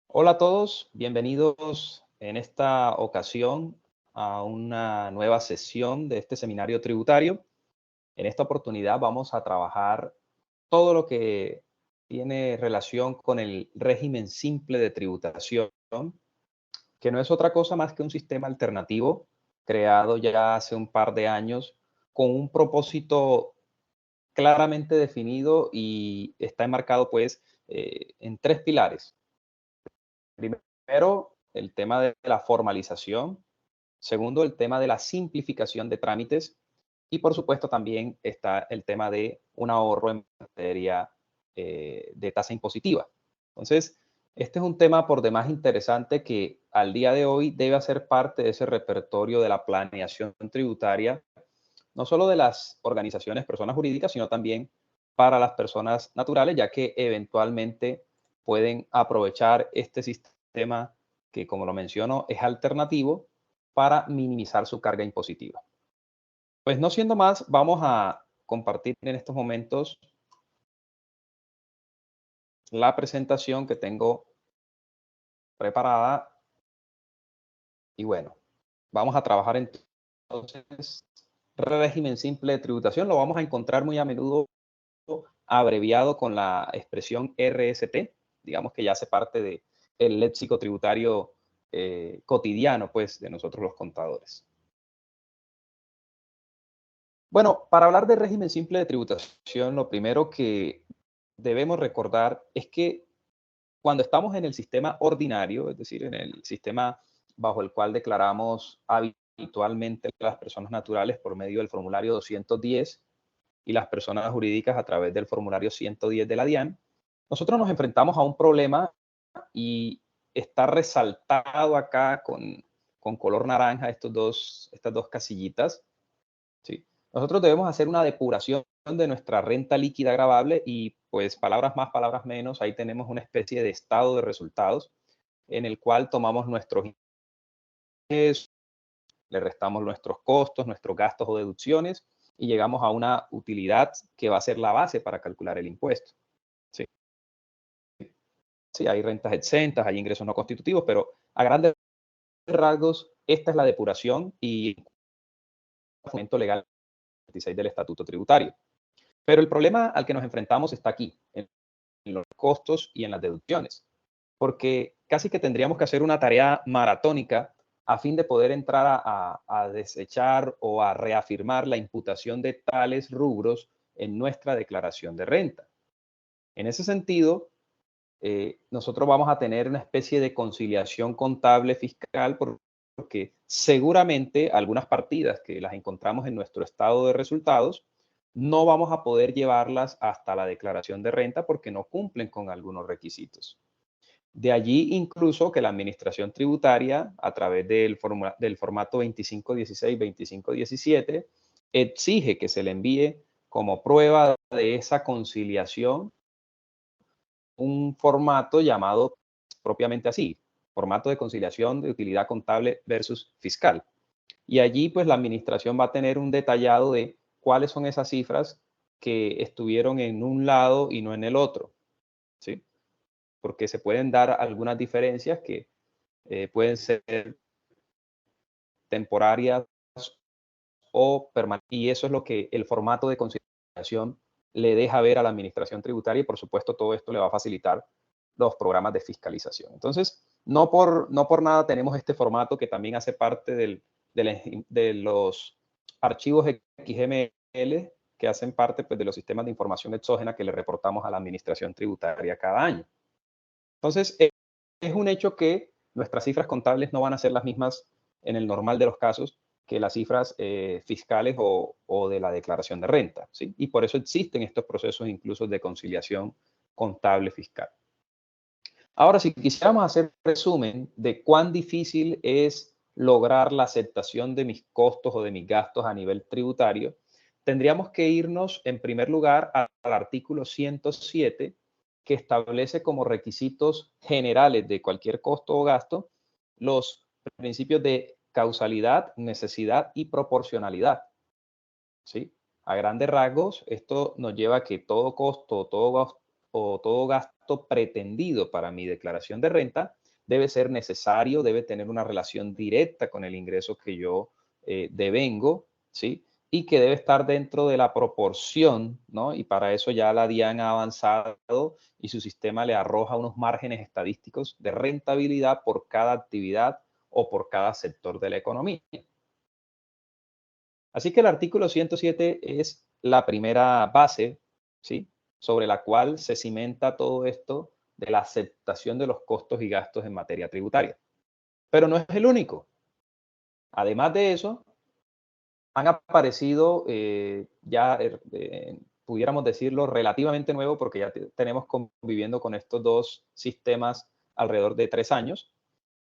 Hola a todos, bienvenidos en esta ocasión a una nueva sesión de este seminario tributario. En esta oportunidad vamos a trabajar todo lo que tiene relación con el régimen simple de tributación, que no es otra cosa más que un sistema alternativo creado ya hace un par de años con un propósito claramente definido y está enmarcado pues en tres pilares. Primero, el tema de la formalización. Segundo, el tema de la simplificación de trámites. Y por supuesto también está el tema de un ahorro en materia de tasa impositiva. Entonces, este es un tema por demás interesante que al día de hoy debe hacer parte de ese repertorio de la planeación tributaria, no solo de las organizaciones, personas jurídicas, sino también para las personas naturales, ya que eventualmente pueden aprovechar este sistema que, como lo menciono, es alternativo para minimizar su carga impositiva. Pues no siendo más, vamos a compartir en estos momentos la presentación que tengo preparada y bueno, vamos a trabajar entonces régimen simple de tributación. Lo vamos a encontrar muy a menudo abreviado con la expresión RST, digamos que ya hace parte del léxico tributario cotidiano, pues, de nosotros los contadores. Bueno, para hablar de régimen simple de tributación, lo primero que debemos recordar es que cuando estamos en el sistema ordinario, es decir, en el sistema bajo el cual declaramos habitualmente las personas naturales por medio del formulario 210 y las personas jurídicas a través del formulario 110 de la DIAN, nosotros nos enfrentamos a un problema y está resaltado acá con color naranja estas dos casillitas. ¿Sí? Nosotros debemos hacer una depuración de nuestra renta líquida gravable y pues palabras más, palabras menos, ahí tenemos una especie de estado de resultados en el cual tomamos nuestros ingresos, le restamos nuestros costos, nuestros gastos o deducciones y llegamos a una utilidad que va a ser la base para calcular el impuesto. Sí, sí, hay rentas exentas, hay ingresos no constitutivos, pero a grandes rasgos esta es la depuración y el fundamento legal 26 del Estatuto Tributario. Pero el problema al que nos enfrentamos está aquí, en los costos y en las deducciones, porque casi que tendríamos que hacer una tarea maratónica a fin de poder entrar a desechar o a reafirmar la imputación de tales rubros en nuestra declaración de renta. En ese sentido, nosotros vamos a tener una especie de conciliación contable fiscal porque seguramente algunas partidas que las encontramos en nuestro estado de resultados no vamos a poder llevarlas hasta la declaración de renta porque no cumplen con algunos requisitos. De allí incluso que la administración tributaria, a través del formato 2516, 2517, exige que se le envíe como prueba de esa conciliación un formato llamado propiamente así, formato de conciliación de utilidad contable versus fiscal. Y allí pues la administración va a tener un detallado de cuáles son esas cifras que estuvieron en un lado y no en el otro, ¿sí? Porque se pueden dar algunas diferencias que pueden ser temporarias o permanentes. Y eso es lo que el formato de conciliación le deja ver a la administración tributaria y por supuesto todo esto le va a facilitar los programas de fiscalización. Entonces, no por nada tenemos este formato que también hace parte de los archivos XML que hacen parte pues, de los sistemas de información exógena que le reportamos a la administración tributaria cada año. Entonces, es un hecho que nuestras cifras contables no van a ser las mismas en el normal de los casos que las cifras fiscales o de la declaración de renta, ¿sí? Y por eso existen estos procesos incluso de conciliación contable fiscal. Ahora, si quisiéramos hacer un resumen de cuán difícil es lograr la aceptación de mis costos o de mis gastos a nivel tributario, tendríamos que irnos en primer lugar al artículo 107, que establece como requisitos generales de cualquier costo o gasto los principios de causalidad, necesidad y proporcionalidad. ¿Sí? A grandes rasgos, esto nos lleva a que todo costo, todo o todo gasto pretendido para mi declaración de renta debe ser necesario, debe tener una relación directa con el ingreso que yo devengo, ¿sí? Y que debe estar dentro de la proporción, ¿no? Y para eso ya la DIAN ha avanzado y su sistema le arroja unos márgenes estadísticos de rentabilidad por cada actividad o por cada sector de la economía. Así que el artículo 107 es la primera base, ¿sí? Sobre la cual se cimenta todo esto de la aceptación de los costos y gastos en materia tributaria. Pero no es el único. Además de eso, han aparecido pudiéramos decirlo, relativamente nuevo, porque ya tenemos conviviendo con estos dos sistemas alrededor de 3 años,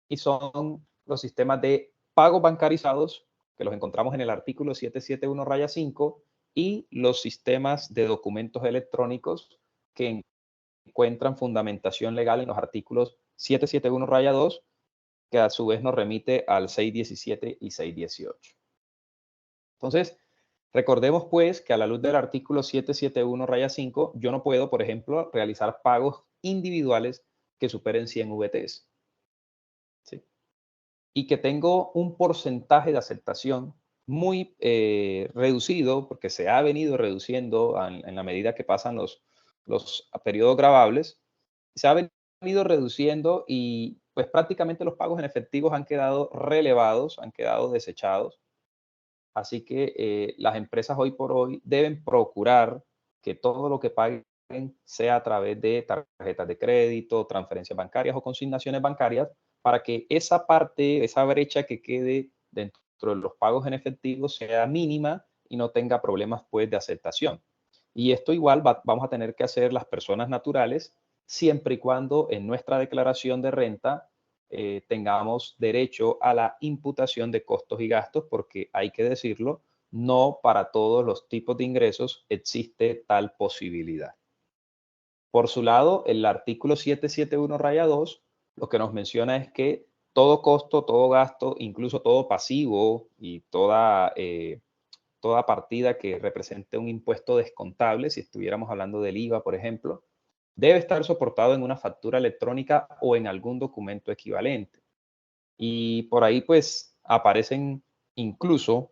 y son los sistemas de pagos bancarizados, que los encontramos en el artículo 771-5, y los sistemas de documentos electrónicos que encuentran fundamentación legal en los artículos 771-2, que a su vez nos remite al 617 y 618. Entonces, recordemos pues que a la luz del artículo 771-5, yo no puedo, por ejemplo, realizar pagos individuales que superen 100 VTs. ¿Sí? Y que tengo un porcentaje de aceptación muy reducido, porque se ha venido reduciendo en la medida que pasan los periodos gravables, se ha venido reduciendo y pues prácticamente los pagos en efectivos han quedado relevados, han quedado desechados. Así que las empresas hoy por hoy deben procurar que todo lo que paguen sea a través de tarjetas de crédito, transferencias bancarias o consignaciones bancarias, para que esa parte, esa brecha que quede dentro de los pagos en efectivo sea mínima y no tenga problemas pues de aceptación. Y esto igual vamos a tener que hacer las personas naturales siempre y cuando en nuestra declaración de renta tengamos derecho a la imputación de costos y gastos, porque hay que decirlo, no para todos los tipos de ingresos existe tal posibilidad. Por su lado, el artículo 771-2 lo que nos menciona es que todo costo, todo gasto, incluso todo pasivo y toda partida que represente un impuesto descontable, si estuviéramos hablando del IVA, por ejemplo, debe estar soportado en una factura electrónica o en algún documento equivalente. Y por ahí pues aparecen incluso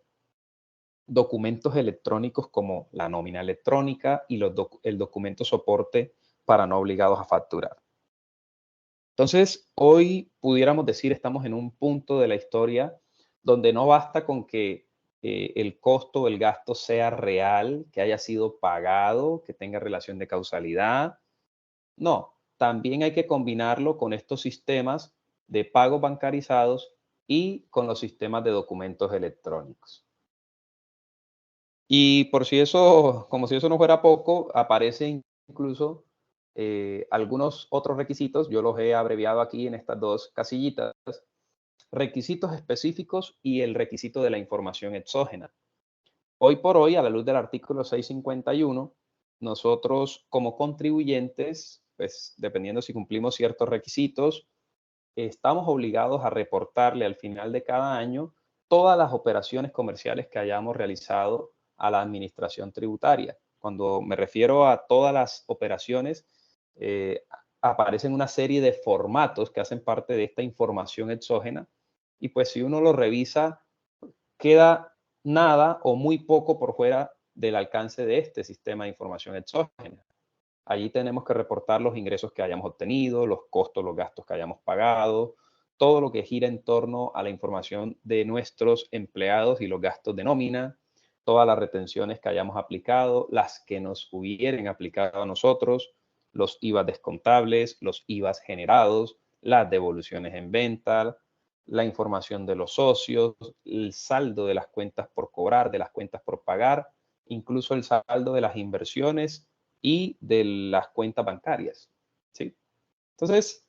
documentos electrónicos como la nómina electrónica y el documento soporte para no obligados a facturar. Entonces, hoy pudiéramos decir estamos en un punto de la historia donde no basta con que el costo o el gasto sea real, que haya sido pagado, que tenga relación de causalidad. No, también hay que combinarlo con estos sistemas de pagos bancarizados y con los sistemas de documentos electrónicos. Y por si eso, como si eso no fuera poco, aparecen incluso algunos otros requisitos, yo los he abreviado aquí en estas dos casillitas, requisitos específicos y el requisito de la información exógena. Hoy por hoy, a la luz del artículo 651, nosotros como contribuyentes, pues dependiendo si cumplimos ciertos requisitos, estamos obligados a reportarle al final de cada año todas las operaciones comerciales que hayamos realizado a la administración tributaria. Cuando me refiero a todas las operaciones, eh, aparecen una serie de formatos que hacen parte de esta información exógena y pues si uno lo revisa, queda nada o muy poco por fuera del alcance de este sistema de información exógena. Allí tenemos que reportar los ingresos que hayamos obtenido, los costos, los gastos que hayamos pagado, todo lo que gira en torno a la información de nuestros empleados y los gastos de nómina, todas las retenciones que hayamos aplicado, las que nos hubieran aplicado a nosotros, los IVA descontables, los IVA generados, las devoluciones en venta, la información de los socios, el saldo de las cuentas por cobrar, de las cuentas por pagar, incluso el saldo de las inversiones y de las cuentas bancarias, ¿sí? Entonces,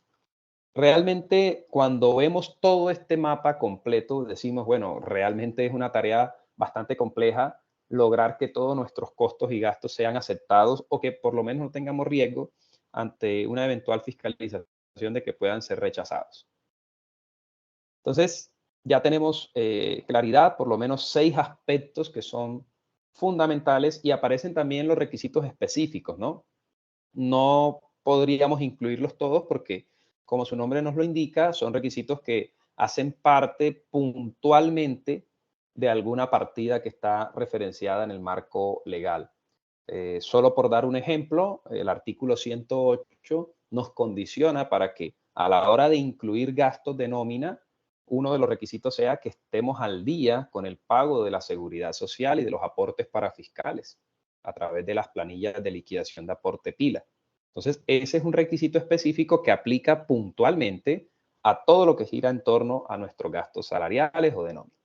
realmente cuando vemos todo este mapa completo, decimos, bueno, realmente es una tarea bastante compleja lograr que todos nuestros costos y gastos sean aceptados o que por lo menos no tengamos riesgo ante una eventual fiscalización de que puedan ser rechazados. Entonces, ya tenemos claridad, por lo menos 6 aspectos que son fundamentales y aparecen también los requisitos específicos, ¿no? no podríamos incluirlos todos porque, como su nombre nos lo indica, son requisitos que hacen parte puntualmente de alguna partida que está referenciada en el marco legal. Solo por dar un ejemplo, el artículo 108 nos condiciona para que a la hora de incluir gastos de nómina, uno de los requisitos sea que estemos al día con el pago de la seguridad social y de los aportes parafiscales a través de las planillas de liquidación de aporte pila. Entonces, ese es un requisito específico que aplica puntualmente a todo lo que gira en torno a nuestros gastos salariales o de nómina.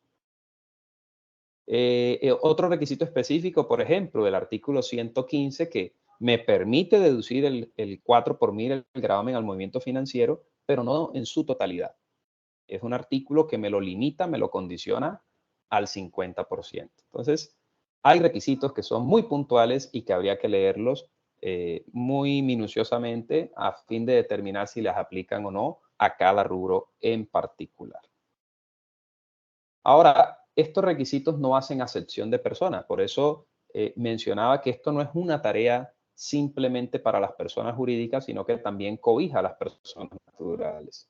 Otro requisito específico, por ejemplo, del artículo 115, que me permite deducir el 4 por mil el gravamen al movimiento financiero, pero no en su totalidad. Es un artículo que me lo limita, me lo condiciona al 50%. Entonces, hay requisitos que son muy puntuales y que habría que leerlos muy minuciosamente a fin de determinar si las aplican o no a cada rubro en particular. Ahora, estos requisitos no hacen acepción de personas, por eso mencionaba que esto no es una tarea simplemente para las personas jurídicas, sino que también cobija a las personas naturales.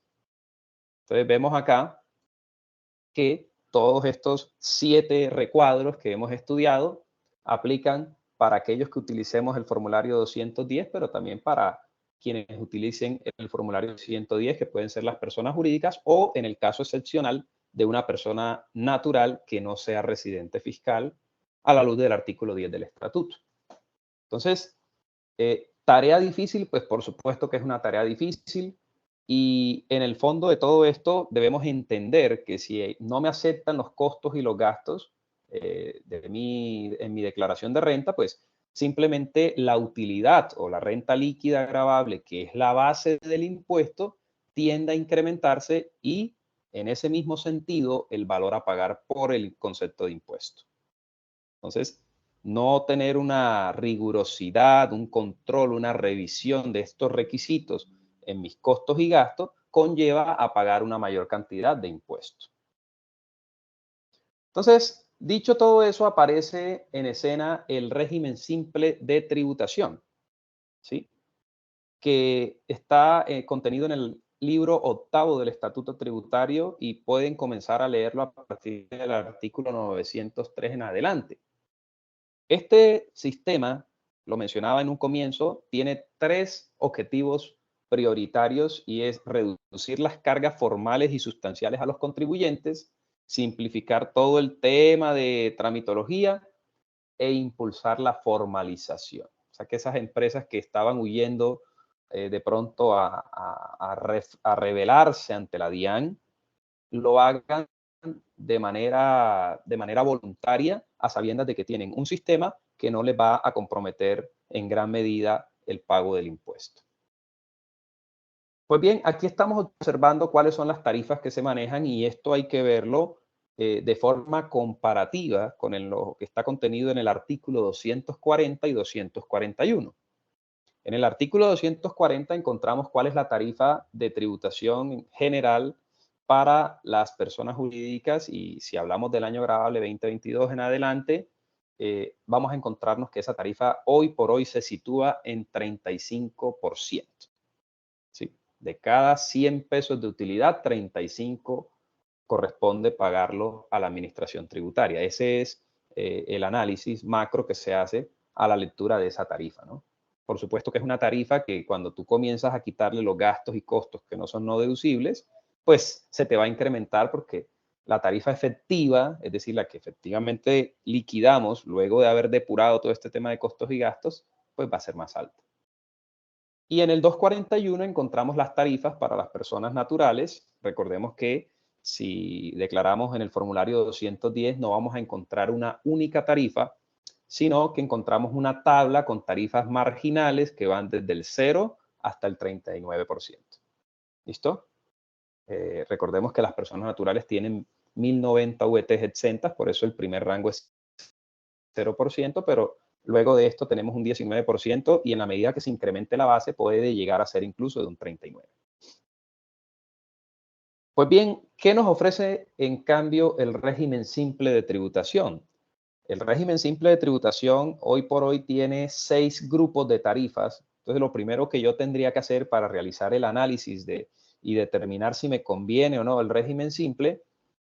Entonces vemos acá que todos estos 7 recuadros que hemos estudiado aplican para aquellos que utilicemos el formulario 210, pero también para quienes utilicen el formulario 110, que pueden ser las personas jurídicas o, en el caso excepcional, de una persona natural que no sea residente fiscal a la luz del artículo 10 del estatuto. Entonces, tarea difícil, pues por supuesto que es una tarea difícil. Y en el fondo de todo esto debemos entender que si no me aceptan los costos y los gastos en mi declaración de renta, pues simplemente la utilidad o la renta líquida gravable, que es la base del impuesto, tiende a incrementarse y en ese mismo sentido el valor a pagar por el concepto de impuesto. Entonces, no tener una rigurosidad, un control, una revisión de estos requisitos en mis costos y gastos conlleva a pagar una mayor cantidad de impuestos. Entonces, dicho todo eso, aparece en escena el régimen simple de tributación, ¿sí? Que está contenido en el libro octavo del Estatuto Tributario y pueden comenzar a leerlo a partir del artículo 903 en adelante. Este sistema, lo mencionaba en un comienzo, tiene 3 objetivos prioritarios y es reducir las cargas formales y sustanciales a los contribuyentes, simplificar todo el tema de tramitología e impulsar la formalización. O sea, que esas empresas que estaban huyendo de pronto a rebelarse ante la DIAN, lo hagan de manera voluntaria, a sabiendas de que tienen un sistema que no les va a comprometer en gran medida el pago del impuesto. Pues bien, aquí estamos observando cuáles son las tarifas que se manejan y esto hay que verlo de forma comparativa con lo que está contenido en el artículo 240 y 241. En el artículo 240 encontramos cuál es la tarifa de tributación general para las personas jurídicas y si hablamos del año gravable 2022 en adelante, vamos a encontrarnos que esa tarifa hoy por hoy se sitúa en 35%. ¿Sí? De cada 100 pesos de utilidad, 35 corresponde pagarlo a la administración tributaria. Ese es el análisis macro que se hace a la lectura de esa tarifa, ¿no? Por supuesto que es una tarifa que cuando tú comienzas a quitarle los gastos y costos que no son no deducibles, pues se te va a incrementar porque la tarifa efectiva, es decir, la que efectivamente liquidamos luego de haber depurado todo este tema de costos y gastos, pues va a ser más alta. Y en el 241 encontramos las tarifas para las personas naturales. Recordemos que si declaramos en el formulario 210 no vamos a encontrar una única tarifa, sino que encontramos una tabla con tarifas marginales que van desde el 0 hasta el 39%. ¿Listo? Recordemos que las personas naturales tienen 1090 VTs exentas, por eso el primer rango es 0%, pero luego de esto tenemos un 19% y en la medida que se incremente la base puede llegar a ser incluso de un 39%. Pues bien, ¿qué nos ofrece en cambio el régimen simple de tributación? El régimen simple de tributación hoy por hoy tiene 6 grupos de tarifas. Entonces, lo primero que yo tendría que hacer para realizar el análisis y determinar si me conviene o no el régimen simple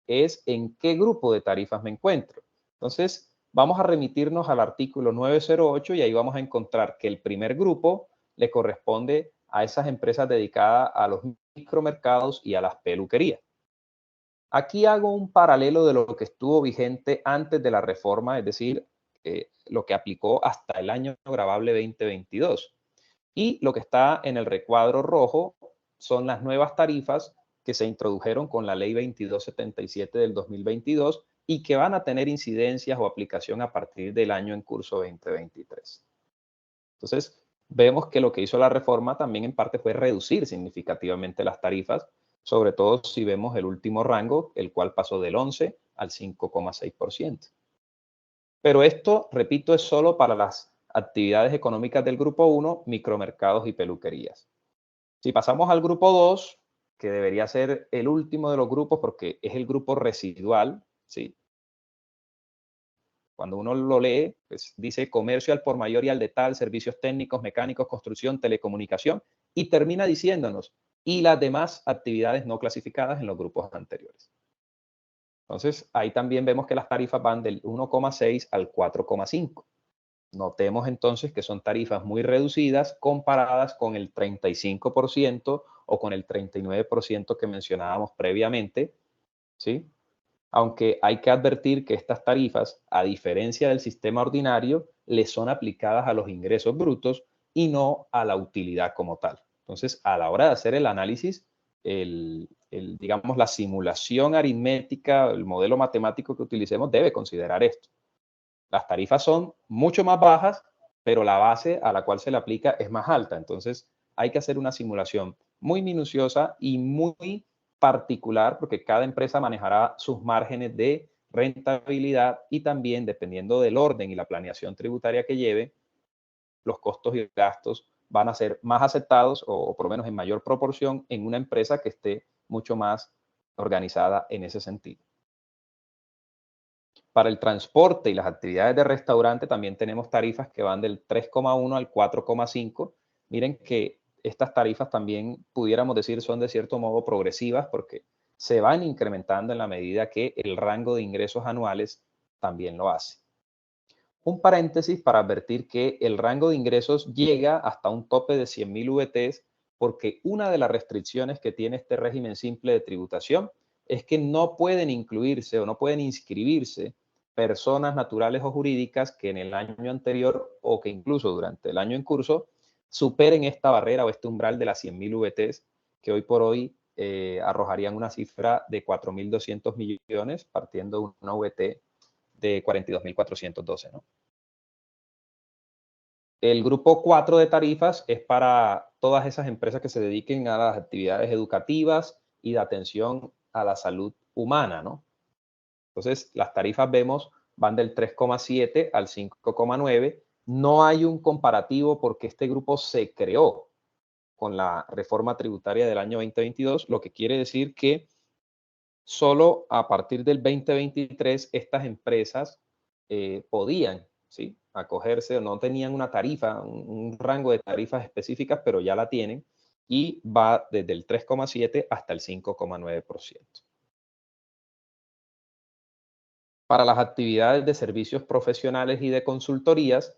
es en qué grupo de tarifas me encuentro. Entonces, vamos a remitirnos al artículo 908 y ahí vamos a encontrar que el primer grupo le corresponde a esas empresas dedicadas a los micromercados y a las peluquerías. Aquí hago un paralelo de lo que estuvo vigente antes de la reforma, es decir, lo que aplicó hasta el año grabable 2022. Y lo que está en el recuadro rojo son las nuevas tarifas que se introdujeron con la ley 2277 del 2022 y que van a tener incidencias o aplicación a partir del año en curso 2023. Entonces, vemos que lo que hizo la reforma también en parte fue reducir significativamente las tarifas, sobre todo si vemos el último rango, el cual pasó del 11 al 5,6%. Pero esto, repito, es solo para las actividades económicas del grupo 1, micromercados y peluquerías. Si pasamos al grupo 2, que debería ser el último de los grupos porque es el grupo residual, ¿sí? Cuando uno lo lee, pues dice comercio al por mayor y al detal, servicios técnicos, mecánicos, construcción, telecomunicación, y termina diciéndonos, y las demás actividades no clasificadas en los grupos anteriores. Entonces, ahí también vemos que las tarifas van del 1,6 al 4,5. Notemos entonces que son tarifas muy reducidas comparadas con el 35% o con el 39% que mencionábamos previamente, ¿sí? Aunque hay que advertir que estas tarifas, a diferencia del sistema ordinario, le son aplicadas a los ingresos brutos y no a la utilidad como tal. Entonces, a la hora de hacer el análisis, digamos, la simulación aritmética, el modelo matemático que utilicemos debe considerar esto. Las tarifas son mucho más bajas, pero la base a la cual se le aplica es más alta. Entonces, hay que hacer una simulación muy minuciosa y muy particular porque cada empresa manejará sus márgenes de rentabilidad y también, dependiendo del orden y la planeación tributaria que lleve, los costos y gastos van a ser más aceptados o por lo menos en mayor proporción en una empresa que esté mucho más organizada en ese sentido. Para el transporte y las actividades de restaurante también tenemos tarifas que van del 3,1 al 4,5. Miren que estas tarifas también pudiéramos decir son de cierto modo progresivas porque se van incrementando en la medida que el rango de ingresos anuales también lo hace. Un paréntesis para advertir que el rango de ingresos llega hasta un tope de 100.000 VTs porque una de las restricciones que tiene este régimen simple de tributación es que no pueden incluirse o no pueden inscribirse personas naturales o jurídicas que en el año anterior o que incluso durante el año en curso superen esta barrera o este umbral de las 100.000 VTs que hoy por hoy arrojarían una cifra de 4.200 millones partiendo de una VT de 42.412, ¿no? El grupo 4 de tarifas es para todas esas empresas que se dediquen a las actividades educativas y de atención a la salud humana, ¿no? Entonces, las tarifas vemos van del 3,7 al 5,9. No hay un comparativo porque este grupo se creó con la reforma tributaria del año 2022, lo que quiere decir que solo a partir del 2023 estas empresas podían, ¿sí?, acogerse o no tenían una tarifa, un rango de tarifas específicas, pero ya la tienen y va desde el 3,7 hasta el 5,9%. Para las actividades de servicios profesionales y de consultorías,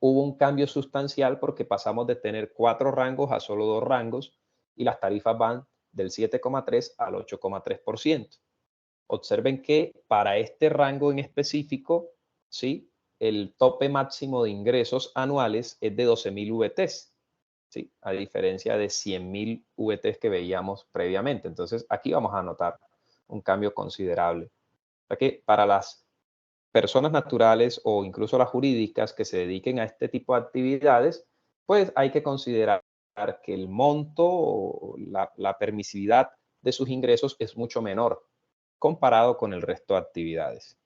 hubo un cambio sustancial porque pasamos de tener 4 rangos a solo 2 rangos y las tarifas van del 7,3 al 8,3%. Observen que para este rango en específico, ¿sí?, el tope máximo de ingresos anuales es de 12.000 VTs, ¿sí?, a diferencia de 100.000 VTs que veíamos previamente. Entonces, aquí vamos a notar un cambio considerable. O sea que para las personas naturales o incluso las jurídicas que se dediquen a este tipo de actividades, pues hay que considerar que el monto o la permisividad de sus ingresos es mucho menor comparado con el resto de actividades.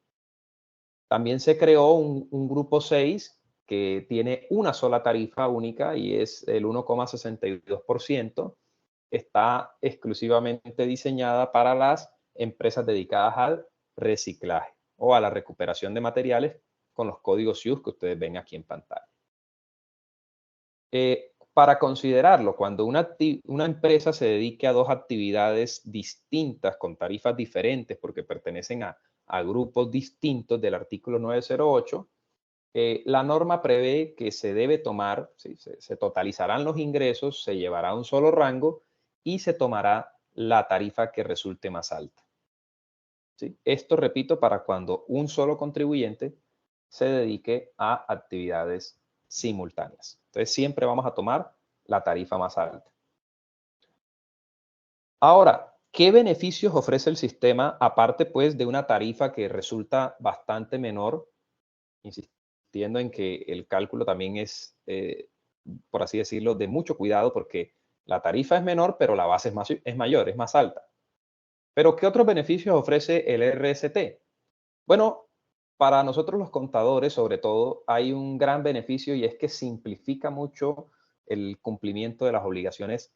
También se creó un grupo 6 que tiene una sola tarifa única y es el 1,62%. Está exclusivamente diseñada para las empresas dedicadas al reciclaje o a la recuperación de materiales con los códigos SIUS que ustedes ven aquí en pantalla. para considerarlo, cuando una empresa se dedique a dos actividades distintas con tarifas diferentes porque pertenecen a grupos distintos del artículo 908, la norma prevé que se debe tomar, ¿sí? Se totalizarán los ingresos, se llevará a un solo rango y se tomará la tarifa que resulte más alta. ¿Sí? Esto, repito, para cuando un solo contribuyente se dedique a actividades simultáneas. Entonces, siempre vamos a tomar la tarifa más alta. Ahora, ¿qué beneficios ofrece el sistema aparte pues de una tarifa que resulta bastante menor? Insistiendo en que el cálculo también es, por así decirlo, de mucho cuidado porque la tarifa es menor, pero la base es mayor, es más alta. Pero, ¿qué otros beneficios ofrece el RST? Bueno, para nosotros los contadores, sobre todo, hay un gran beneficio y es que simplifica mucho el cumplimiento de las obligaciones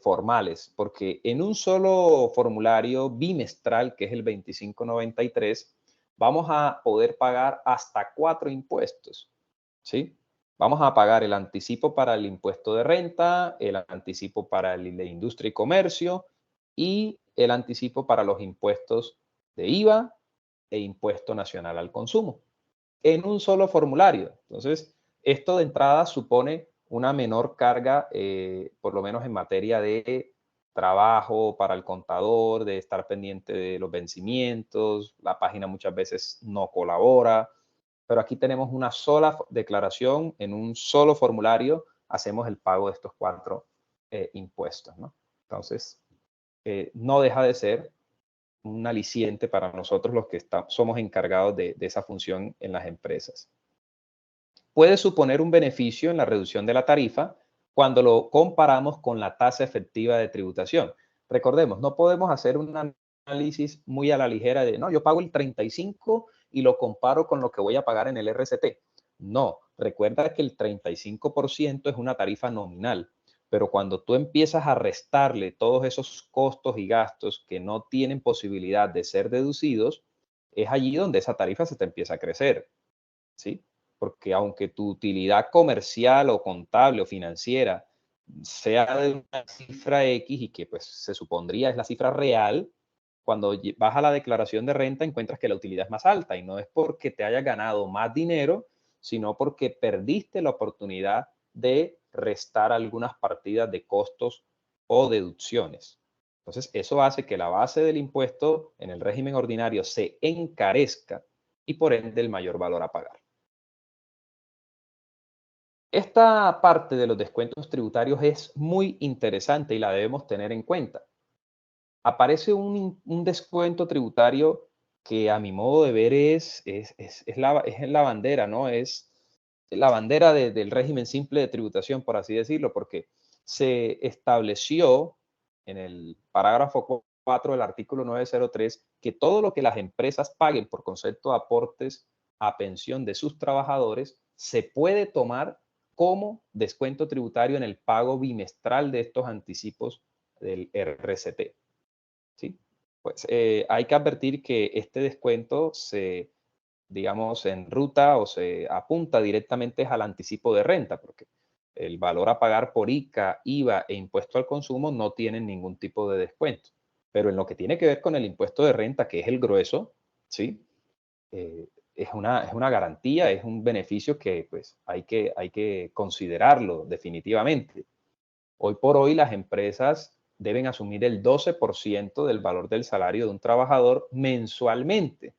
formales, porque en un solo formulario bimestral, que es el 2593, vamos a poder pagar hasta 4 impuestos, ¿sí? Vamos a pagar el anticipo para el impuesto de renta, el anticipo para el de industria y comercio y el anticipo para los impuestos de IVA e impuesto nacional al consumo en un solo formulario. Entonces, esto de entrada supone una menor carga, por lo menos en materia de trabajo para el contador, de estar pendiente de los vencimientos. La página muchas veces no colabora, pero aquí tenemos una sola declaración en un solo formulario, hacemos el pago de estos 4 impuestos, ¿no? Entonces, no deja de ser un aliciente para nosotros los que somos encargados de esa función en las empresas. Puede suponer un beneficio en la reducción de la tarifa cuando lo comparamos con la tasa efectiva de tributación. Recordemos, no podemos hacer un análisis muy a la ligera de, no, yo pago el 35 y lo comparo con lo que voy a pagar en el RCT. No, recuerda que el 35% es una tarifa nominal, pero cuando tú empiezas a restarle todos esos costos y gastos que no tienen posibilidad de ser deducidos, es allí donde esa tarifa se te empieza a crecer, ¿sí? Porque aunque tu utilidad comercial o contable o financiera sea de una cifra X y que pues se supondría es la cifra real, cuando vas a la declaración de renta encuentras que la utilidad es más alta y no es porque te hayas ganado más dinero, sino porque perdiste la oportunidad de restar algunas partidas de costos o deducciones. Entonces, eso hace que la base del impuesto en el régimen ordinario se encarezca y por ende el mayor valor a pagar. Esta parte de los descuentos tributarios es muy interesante y la debemos tener en cuenta. Aparece un descuento tributario que a mi modo de ver es la bandera, ¿no? Es la bandera del régimen simple de tributación, por así decirlo, porque se estableció en el parágrafo 4 del artículo 903 que todo lo que las empresas paguen por concepto de aportes a pensión de sus trabajadores se puede tomar como descuento tributario en el pago bimestral de estos anticipos del RCT. ¿Sí? Pues hay que advertir que este descuento se, digamos, enruta o se apunta directamente al anticipo de renta, porque el valor a pagar por ICA, IVA e impuesto al consumo no tienen ningún tipo de descuento. Pero en lo que tiene que ver con el impuesto de renta, que es el grueso, ¿sí? Es una garantía, es un beneficio que pues, hay que considerarlo definitivamente. Hoy por hoy las empresas deben asumir el 12% del valor del salario de un trabajador mensualmente.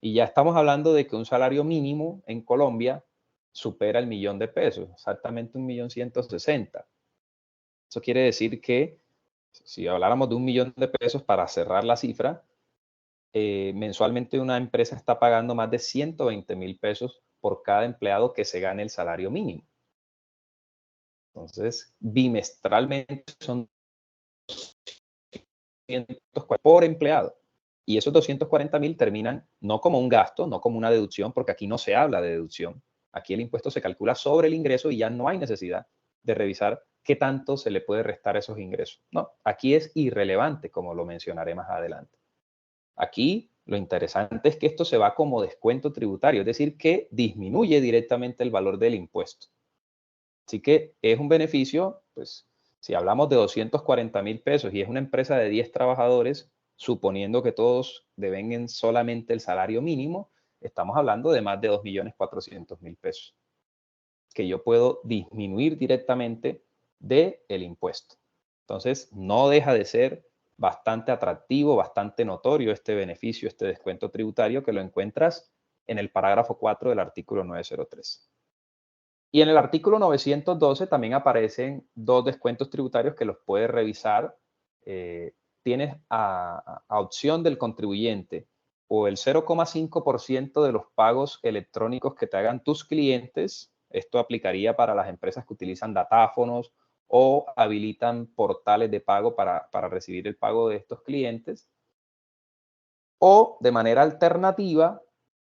Y ya estamos hablando de que un salario mínimo en Colombia supera el millón de pesos, exactamente 1.160.000. Eso quiere decir que si habláramos de 1.000.000 de pesos para cerrar la cifra, mensualmente una empresa está pagando más de 120.000 pesos por cada empleado que se gane el salario mínimo. Entonces, bimestralmente son 240 por empleado. Y esos 240.000 terminan no como un gasto, no como una deducción, porque aquí no se habla de deducción. Aquí el impuesto se calcula sobre el ingreso y ya no hay necesidad de revisar qué tanto se le puede restar a esos ingresos. No, aquí es irrelevante, como lo mencionaré más adelante. Aquí lo interesante es que esto se va como descuento tributario, es decir, que disminuye directamente el valor del impuesto. Así que es un beneficio, pues, si hablamos de 240.000 pesos y es una empresa de 10 trabajadores, suponiendo que todos devenguen solamente el salario mínimo, estamos hablando de más de 2.400.000 pesos que yo puedo disminuir directamente del impuesto. Entonces, no deja de ser bastante atractivo, bastante notorio este beneficio, este descuento tributario que lo encuentras en el parágrafo 4 del artículo 903. Y en el artículo 912 también aparecen dos descuentos tributarios que los puedes revisar. Tienes a opción del contribuyente o el 0,5% de los pagos electrónicos que te hagan tus clientes. Esto aplicaría para las empresas que utilizan datáfonos o habilitan portales de pago para recibir el pago de estos clientes. O de manera alternativa,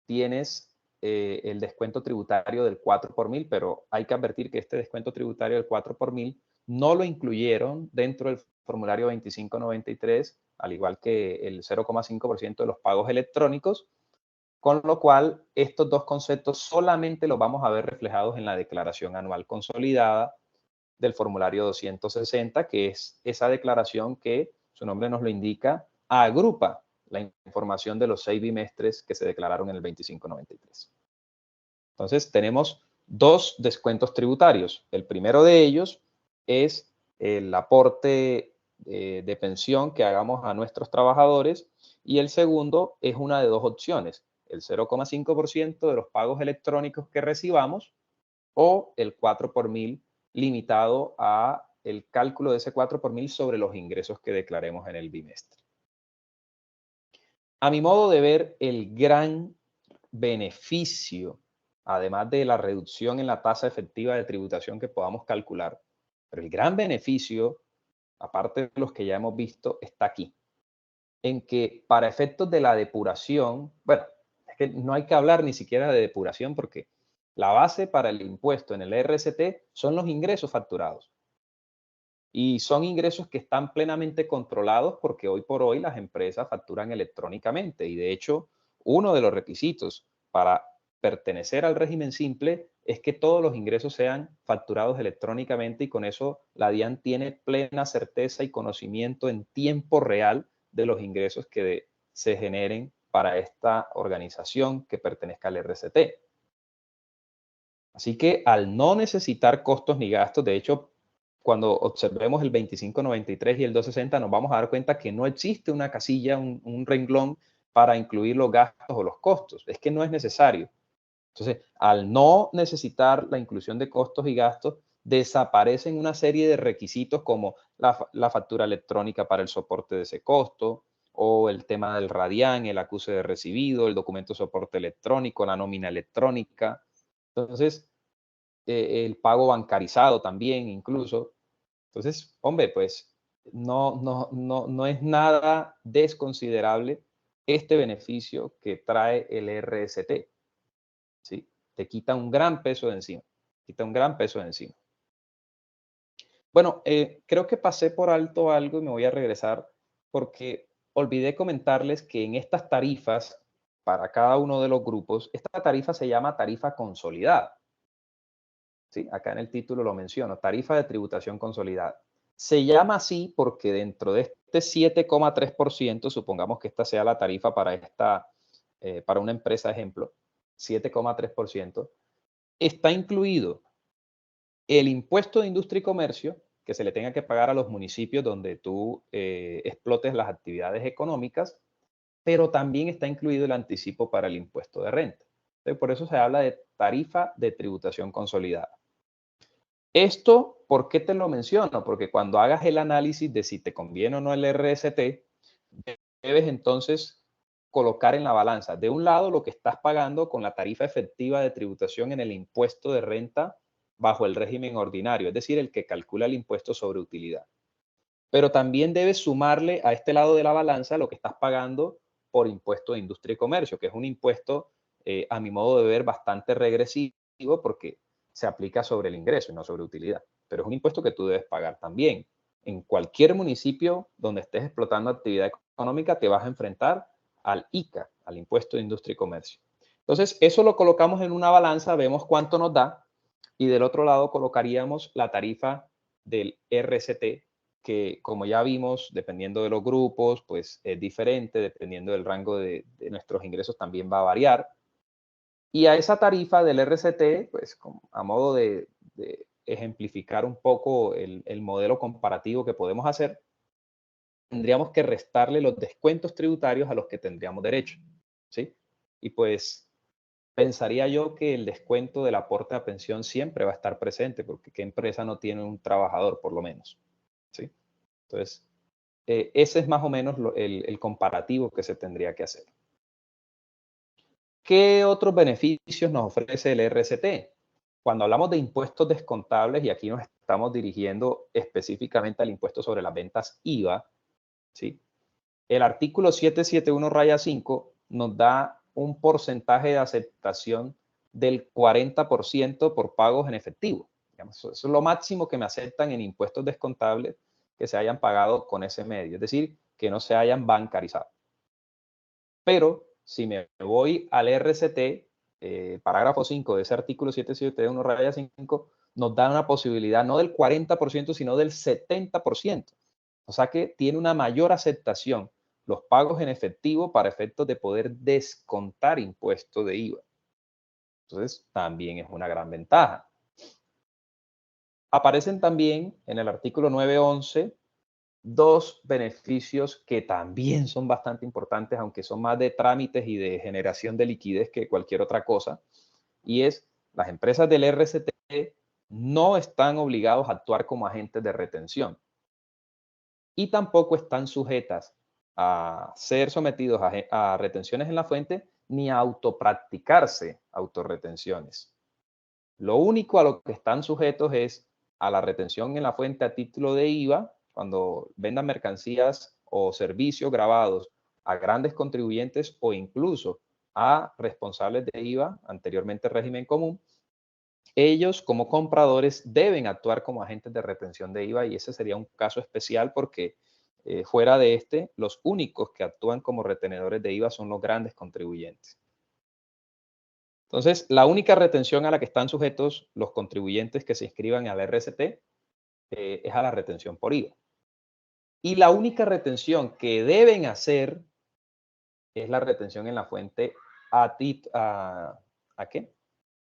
tienes el descuento tributario del 4 por mil, pero hay que advertir que este descuento tributario del 4 por mil no lo incluyeron dentro del formulario 2593, al igual que el 0,5% de los pagos electrónicos, con lo cual estos dos conceptos solamente los vamos a ver reflejados en la declaración anual consolidada del formulario 260, que es esa declaración que, su nombre nos lo indica, agrupa la información de los 6 bimestres que se declararon en el 2593. Entonces, tenemos dos descuentos tributarios. El primero de ellos es el aporte de pensión que hagamos a nuestros trabajadores y el segundo es una de dos opciones, el 0,5% de los pagos electrónicos que recibamos o el 4 por mil limitado a el cálculo de ese 4 por mil sobre los ingresos que declaremos en el bimestre. A mi modo de ver, el gran beneficio, además de la reducción en la tasa efectiva de tributación que podamos calcular, pero el gran beneficio, aparte de los que ya hemos visto, está aquí, en que para efectos de la depuración, bueno, es que no hay que hablar ni siquiera de depuración porque la base para el impuesto en el RST son los ingresos facturados. Y son ingresos que están plenamente controlados porque hoy por hoy las empresas facturan electrónicamente. Y de hecho, uno de los requisitos para pertenecer al régimen simple es que todos los ingresos sean facturados electrónicamente y con eso la DIAN tiene plena certeza y conocimiento en tiempo real de los ingresos que se generen para esta organización que pertenezca al RCT. Así que al no necesitar costos ni gastos, de hecho, cuando observemos el 2593 y el 260, nos vamos a dar cuenta que no existe una casilla, un renglón para incluir los gastos o los costos. Es que no es necesario. Entonces, al no necesitar la inclusión de costos y gastos, desaparecen una serie de requisitos como la factura electrónica para el soporte de ese costo, o el tema del RADIAN, el acuse de recibido, el documento de soporte electrónico, la nómina electrónica. Entonces, el pago bancarizado también incluso. Entonces, hombre, pues no es nada desconsiderable este beneficio que trae el RST. ¿Sí? Te quita un gran peso de encima. Quita un gran peso de encima. Bueno, creo que pasé por alto algo y me voy a regresar porque olvidé comentarles que en estas tarifas, para cada uno de los grupos, esta tarifa se llama tarifa consolidada. ¿Sí? Acá en el título lo menciono, tarifa de tributación consolidada. Se llama así porque dentro de este 7,3%, supongamos que esta sea la tarifa para una empresa ejemplo, 7,3%, está incluido el impuesto de industria y comercio que se le tenga que pagar a los municipios donde tú explotes las actividades económicas, pero también está incluido el anticipo para el impuesto de renta. Entonces, por eso se habla de tarifa de tributación consolidada. Esto, ¿por qué te lo menciono? Porque cuando hagas el análisis de si te conviene o no el RST, debes entonces colocar en la balanza, de un lado, lo que estás pagando con la tarifa efectiva de tributación en el impuesto de renta bajo el régimen ordinario, es decir, el que calcula el impuesto sobre utilidad. Pero también debes sumarle a este lado de la balanza lo que estás pagando por impuesto de industria y comercio, que es un impuesto, a mi modo de ver, bastante regresivo porque se aplica sobre el ingreso y no sobre utilidad. Pero es un impuesto que tú debes pagar también. En cualquier municipio donde estés explotando actividad económica, te vas a enfrentar al ICA, al impuesto de industria y comercio. Entonces, eso lo colocamos en una balanza, vemos cuánto nos da, Y del otro lado colocaríamos la tarifa del RCT, que como ya vimos, dependiendo de los grupos, pues es diferente, dependiendo del rango de nuestros ingresos también va a variar. Y a esa tarifa del RCT, pues a modo de ejemplificar un poco el modelo comparativo que podemos hacer, tendríamos que restarle los descuentos tributarios a los que tendríamos derecho, ¿sí? Y pues pensaría yo que el descuento del aporte a pensión siempre va a estar presente, porque ¿qué empresa no tiene un trabajador, por lo menos? ¿Sí? Entonces, ese es más o menos el comparativo que se tendría que hacer. ¿Qué otros beneficios nos ofrece el RCT? Cuando hablamos de impuestos descontables, y aquí nos estamos dirigiendo específicamente al impuesto sobre las ventas IVA, ¿sí? El artículo 771-5 nos da un porcentaje de aceptación del 40% por pagos en efectivo. Digamos, eso es lo máximo que me aceptan en impuestos descontables que se hayan pagado con ese medio, es decir, que no se hayan bancarizado. Pero si me voy al RCT, parágrafo 5 de ese artículo 771-5, nos da una posibilidad no del 40%, sino del 70%. O sea que tiene una mayor aceptación los pagos en efectivo para efectos de poder descontar impuesto de IVA. Entonces, también es una gran ventaja. Aparecen también en el artículo 911 dos beneficios que también son bastante importantes, aunque son más de trámites y de generación de liquidez que cualquier otra cosa, y es las empresas del RCT no están obligados a actuar como agentes de retención y tampoco están sujetas a ser sometidos a retenciones en la fuente ni a autopracticarse autorretenciones. Lo único a lo que están sujetos es a la retención en la fuente a título de IVA, cuando vendan mercancías o servicios grabados a grandes contribuyentes o incluso a responsables de IVA, anteriormente régimen común. Ellos como compradores deben actuar como agentes de retención de IVA y ese sería un caso especial porque fuera de este, los únicos que actúan como retenedores de IVA son los grandes contribuyentes. Entonces, la única retención a la que están sujetos los contribuyentes que se inscriban al RCT es a la retención por IVA. Y la única retención que deben hacer es la retención en la fuente ¿a qué?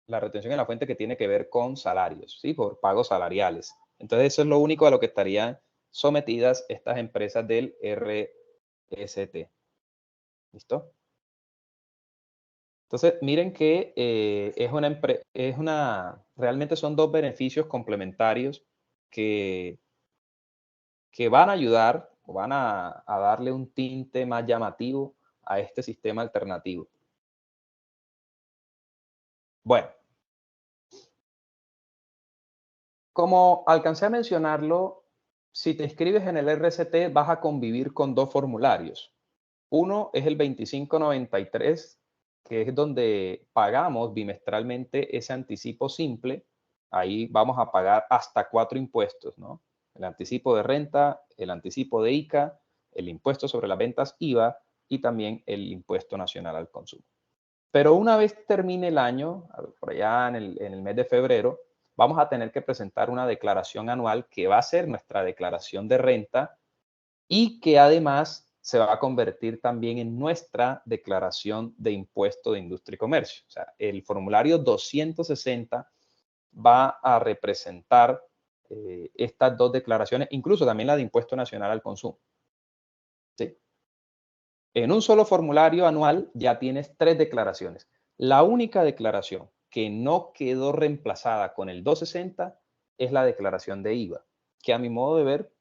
La retención en la fuente que tiene que ver con salarios, ¿sí? Por pagos salariales. Entonces, eso es lo único a lo que estarían sometidas estas empresas del RST. ¿Listo? Entonces, miren que realmente son dos beneficios complementarios que, que van a ayudar o van a darle un tinte más llamativo a este sistema alternativo. Bueno, como alcancé a mencionarlo, si te inscribes en el RCT vas a convivir con dos formularios. Uno es el 2593, que es donde pagamos bimestralmente ese anticipo simple. Ahí vamos a pagar hasta 4 impuestos, ¿no? El anticipo de renta, el anticipo de ICA, el impuesto sobre las ventas IVA y también el impuesto nacional al consumo. Pero una vez termine el año, por allá en el mes de febrero, vamos a tener que presentar una declaración anual que va a ser nuestra declaración de renta y que además se va a convertir también en nuestra declaración de impuesto de industria y comercio. O sea, el formulario 260 va a representar estas dos declaraciones, incluso también la de impuesto nacional al consumo. ¿Sí? En un solo formulario anual ya tienes 3 declaraciones. La única declaración que no quedó reemplazada con el 260 es la declaración de IVA, que a mi modo de ver,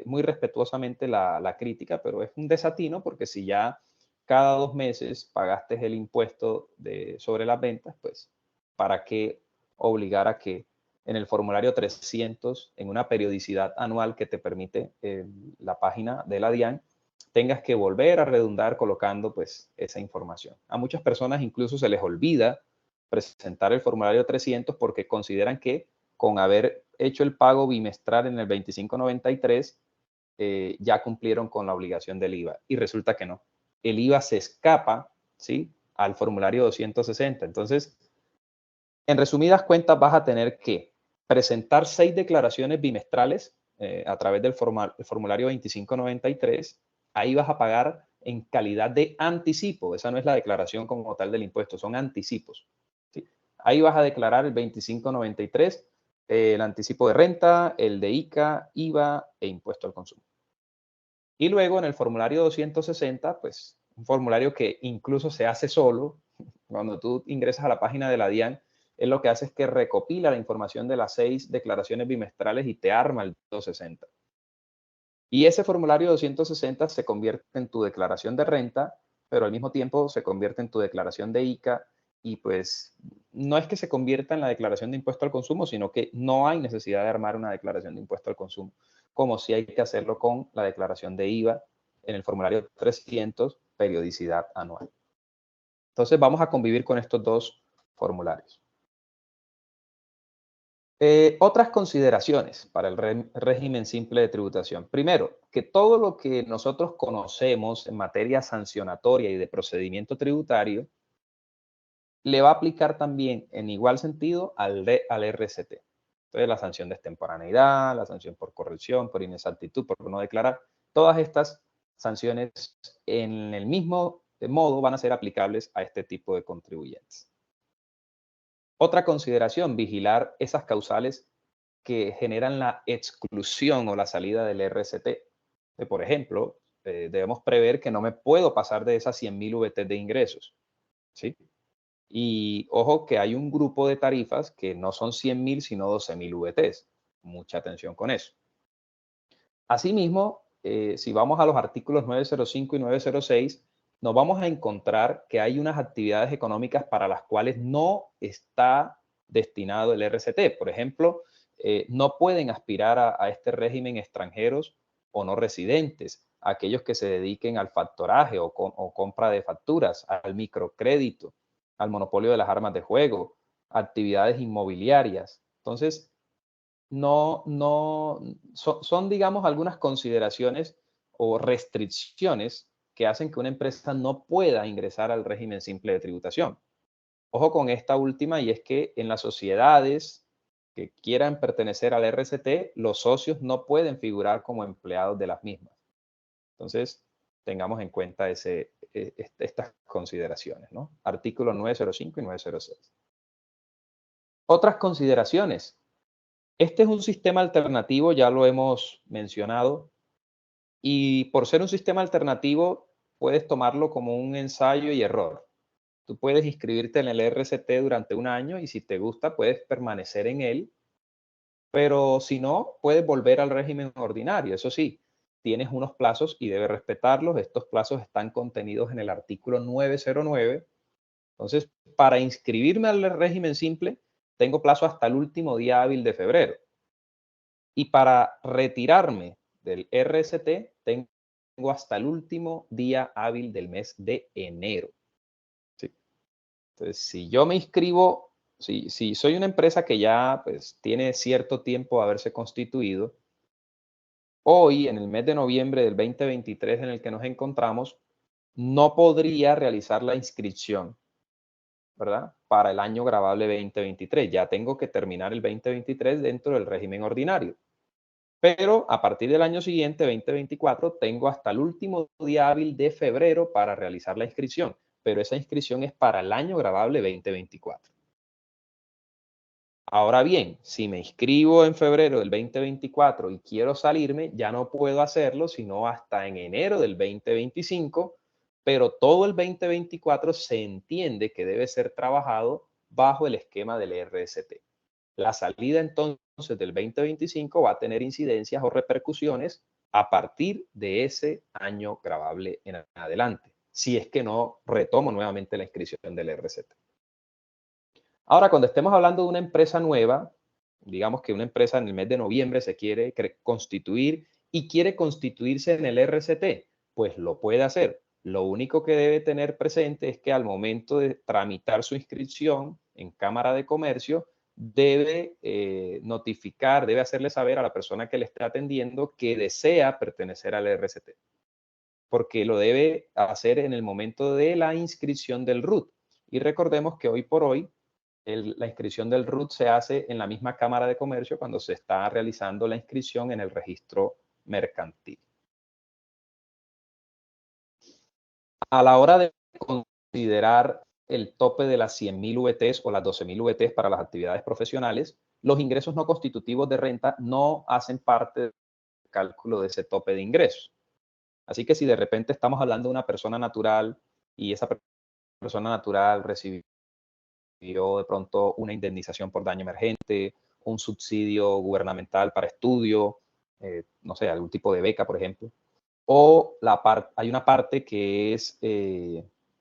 muy respetuosamente la crítica, pero es un desatino porque si ya cada 2 meses pagaste el impuesto sobre las ventas, pues ¿para qué obligar a que en el formulario 300, en una periodicidad anual que te permite la página de la DIAN, tengas que volver a redundar colocando pues esa información? A muchas personas incluso se les olvida presentar el formulario 300 porque consideran que con haber hecho el pago bimestral en el 2593 ya cumplieron con la obligación del IVA y resulta que no. El IVA se escapa, ¿sí?, al formulario 260. Entonces, En resumidas cuentas, vas a tener que presentar 6 declaraciones bimestrales a través del formulario 2593. Ahí vas a pagar en calidad de anticipo. Esa no es la declaración como tal del impuesto, son anticipos. ¿Sí? Ahí vas a declarar el 2593, el anticipo de renta, el de ICA, IVA e impuesto al consumo. Y luego en el formulario 260, pues un formulario que incluso se hace solo. Cuando tú ingresas a la página de la DIAN, él lo que hace es que recopila la información de las 6 declaraciones bimestrales y te arma el 260. Y ese formulario 260 se convierte en tu declaración de renta, pero al mismo tiempo se convierte en tu declaración de ICA y pues no es que se convierta en la declaración de impuesto al consumo, sino que no hay necesidad de armar una declaración de impuesto al consumo, como si hay que hacerlo con la declaración de IVA en el formulario 300, periodicidad anual. Entonces vamos a convivir con estos dos formularios. Otras consideraciones para el régimen simple de tributación. Primero, que todo lo que nosotros conocemos en materia sancionatoria y de procedimiento tributario le va a aplicar también en igual sentido al RCT. Entonces, la sanción de extemporaneidad, la sanción por corrección, por inexactitud, por no declarar, todas estas sanciones en el mismo modo van a ser aplicables a este tipo de contribuyentes. Otra consideración, vigilar esas causales que generan la exclusión o la salida del RCT. Por ejemplo, debemos prever que no me puedo pasar de esas 100.000 VT de ingresos. ¿Sí? Y ojo que hay un grupo de tarifas que no son 100.000, sino 12.000 VTs. Mucha atención con eso. Asimismo, si vamos a los artículos 905 y 906, nos vamos a encontrar que hay unas actividades económicas para las cuales no está destinado el RCT. Por ejemplo, no pueden aspirar a este régimen extranjeros o no residentes, aquellos que se dediquen al factoraje o compra de facturas, al microcrédito, al monopolio de las armas de juego, actividades inmobiliarias. Entonces, son, digamos, algunas consideraciones o restricciones que hacen que una empresa no pueda ingresar al régimen simple de tributación. Ojo con esta última, y es que en las sociedades que quieran pertenecer al RCT, los socios no pueden figurar como empleados de las mismas. Entonces, tengamos en cuenta estas consideraciones, ¿no? Artículos 905 y 906. Otras consideraciones. Este es un sistema alternativo, ya lo hemos mencionado, y por ser un sistema alternativo, puedes tomarlo como un ensayo y error. Tú puedes inscribirte en el RCT durante un año y si te gusta, puedes permanecer en él, pero si no, puedes volver al régimen ordinario. Eso sí, tienes unos plazos y debes respetarlos. Estos plazos están contenidos en el artículo 909. Entonces, para inscribirme al régimen simple, tengo plazo hasta el último día hábil de febrero. Y para retirarme del RST, tengo hasta el último día hábil del mes de enero. ¿Sí? Entonces, si yo me inscribo, si soy una empresa que ya pues, tiene cierto tiempo de haberse constituido, hoy, en el mes de noviembre del 2023 en el que nos encontramos, no podría realizar la inscripción, ¿verdad? Para el año grabable 2023. Ya tengo que terminar el 2023 dentro del régimen ordinario. Pero a partir del año siguiente, 2024, tengo hasta el último día hábil de febrero para realizar la inscripción, pero esa inscripción es para el año grabable 2024. Ahora bien, si me inscribo en febrero del 2024 y quiero salirme, ya no puedo hacerlo sino hasta en enero del 2025, pero todo el 2024 se entiende que debe ser trabajado bajo el esquema del RST. La salida entonces del 2025 va a tener incidencias o repercusiones a partir de ese año grabable en adelante, si es que no retomo nuevamente la inscripción del RCT. Ahora, cuando estemos hablando de una empresa nueva, digamos que una empresa en el mes de noviembre se quiere constituir y quiere constituirse en el RCT, pues lo puede hacer. Lo único que debe tener presente es que al momento de tramitar su inscripción en Cámara de Comercio, debe notificar, debe hacerle saber a la persona que le esté atendiendo que desea pertenecer al RCT, porque lo debe hacer en el momento de la inscripción del RUT. Y recordemos que hoy por hoy La inscripción del RUT se hace en la misma Cámara de Comercio cuando se está realizando la inscripción en el registro mercantil. A la hora de considerar el tope de las 100.000 VTs o las 12.000 VTs para las actividades profesionales, los ingresos no constitutivos de renta no hacen parte del cálculo de ese tope de ingresos. Así que si de repente estamos hablando de una persona natural y esa persona natural recibió de pronto una indemnización por daño emergente, un subsidio gubernamental para estudio, no sé, algún tipo de beca, por ejemplo, o hay una parte que es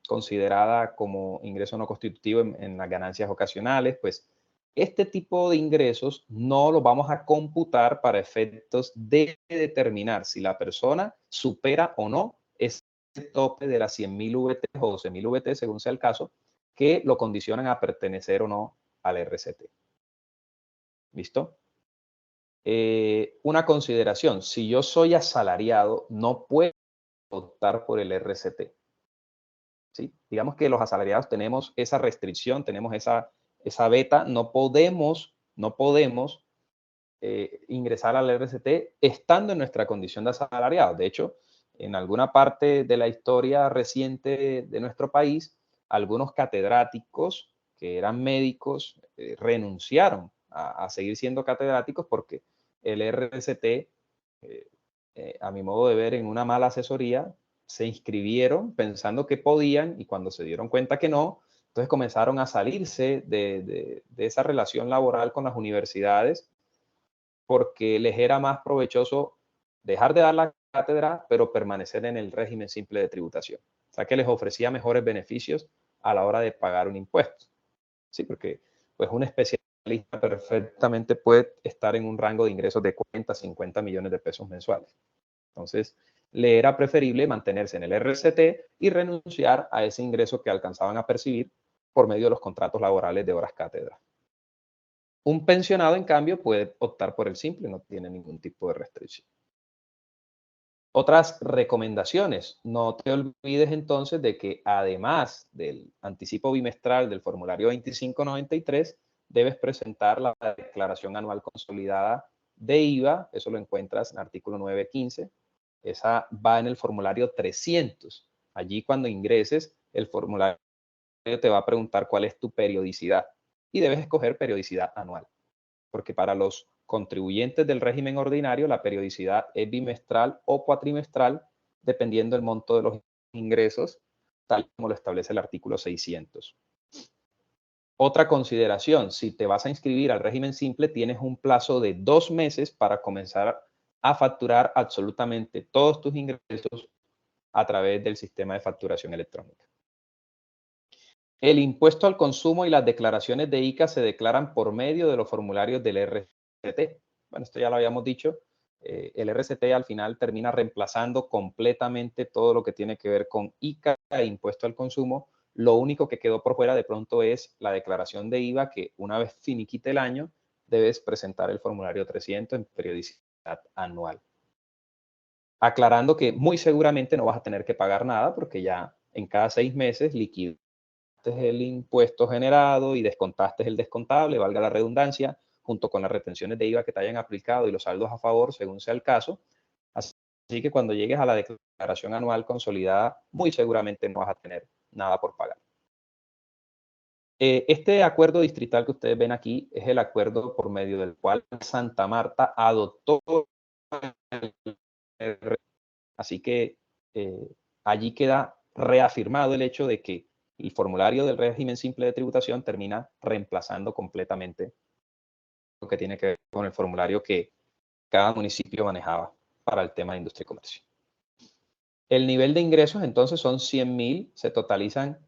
considerada como ingreso no constitutivo en las ganancias ocasionales, pues este tipo de ingresos no los vamos a computar para efectos de determinar si la persona supera o no ese tope de las 100.000 VT o 12.000 VT, según sea el caso, que lo condicionan a pertenecer o no al RCT. ¿Listo? Una consideración, si yo soy asalariado, no puedo optar por el RCT. ¿Sí? Digamos que los asalariados tenemos esa restricción, tenemos esa beta, no podemos ingresar al RCT estando en nuestra condición de asalariado. De hecho, en alguna parte de la historia reciente de nuestro país, algunos catedráticos que eran médicos renunciaron a seguir siendo catedráticos porque el RCT, a mi modo de ver, en una mala asesoría, se inscribieron pensando que podían y cuando se dieron cuenta que no, entonces comenzaron a salirse de esa relación laboral con las universidades porque les era más provechoso dejar de dar la cátedra, pero permanecer en el régimen simple de tributación. O sea, que les ofrecía mejores beneficios a la hora de pagar un impuesto. Sí, porque pues un especialista perfectamente puede estar en un rango de ingresos de 40, 50 millones de pesos mensuales. Entonces, le era preferible mantenerse en el RCT y renunciar a ese ingreso que alcanzaban a percibir por medio de los contratos laborales de horas cátedra. Un pensionado, en cambio, puede optar por el simple, no tiene ningún tipo de restricción. Otras recomendaciones. No te olvides entonces de que además del anticipo bimestral del formulario 2593, debes presentar la declaración anual consolidada de IVA. Eso lo encuentras en el artículo 915. Esa va en el formulario 300. Allí cuando ingreses, el formulario te va a preguntar cuál es tu periodicidad y debes escoger periodicidad anual, porque para los contribuyentes del régimen ordinario la periodicidad es bimestral o cuatrimestral, dependiendo del monto de los ingresos, tal como lo establece el artículo 600. Otra consideración, si te vas a inscribir al régimen simple, tienes un plazo de 2 meses para comenzar a facturar absolutamente todos tus ingresos a través del sistema de facturación electrónica. El impuesto al consumo y las declaraciones de ICA se declaran por medio de los formularios del RCT. Bueno, esto ya lo habíamos dicho. El RCT al final termina reemplazando completamente todo lo que tiene que ver con ICA e impuesto al consumo. Lo único que quedó por fuera de pronto es la declaración de IVA, que una vez finiquite el año, debes presentar el formulario 300 en periodicidad anual. Aclarando que muy seguramente no vas a tener que pagar nada porque ya en cada 6 meses liquidas el impuesto generado y descontaste el descontable, valga la redundancia, junto con las retenciones de IVA que te hayan aplicado y los saldos a favor, según sea el caso. Así que cuando llegues a la declaración anual consolidada, muy seguramente no vas a tener nada por pagar. Este acuerdo distrital que ustedes ven aquí es el acuerdo por medio del cual Santa Marta adoptó el. Así que allí queda reafirmado el hecho de que el formulario del régimen simple de tributación termina reemplazando completamente lo que tiene que ver con el formulario que cada municipio manejaba para el tema de industria y comercio. El nivel de ingresos entonces son 100.000, se totalizan.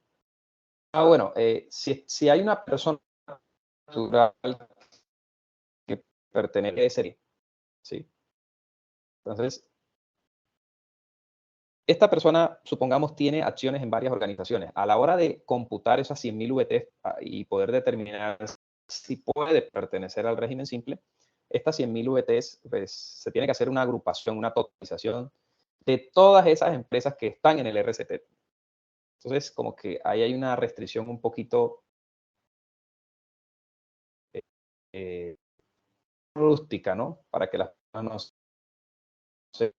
Bueno, si hay una persona natural que pertenece a esa serie, ¿sí? Entonces, esta persona, supongamos, tiene acciones en varias organizaciones. A la hora de computar esas 100.000 VT y poder determinar si puede pertenecer al régimen simple, estas 100.000 VTs, pues, se tiene que hacer una agrupación, una totalización de todas esas empresas que están en el RCT. Entonces, como que ahí hay una restricción un poquito rústica, ¿no? Para que las personas no se